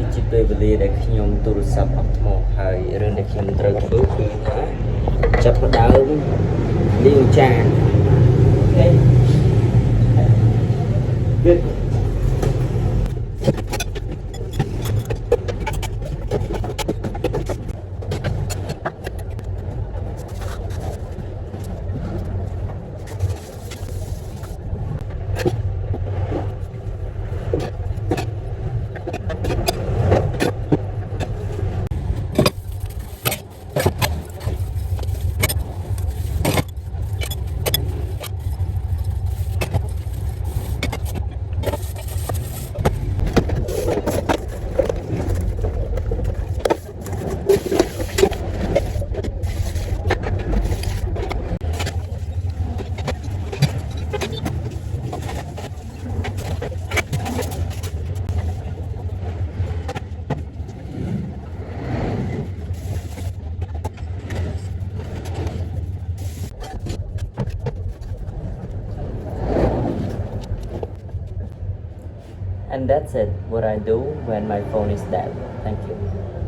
គឺជាពេលវេលាដែលខ្ញុំទូរស័ព្ទអត់ថ្មហើយរឿងដែលខ្ញុំត្រូវធ្វើគឺថាចាប់ផ្ដើមលាងចានអូខេ Good. And that's it, what I do when my phone is dead. Thank you.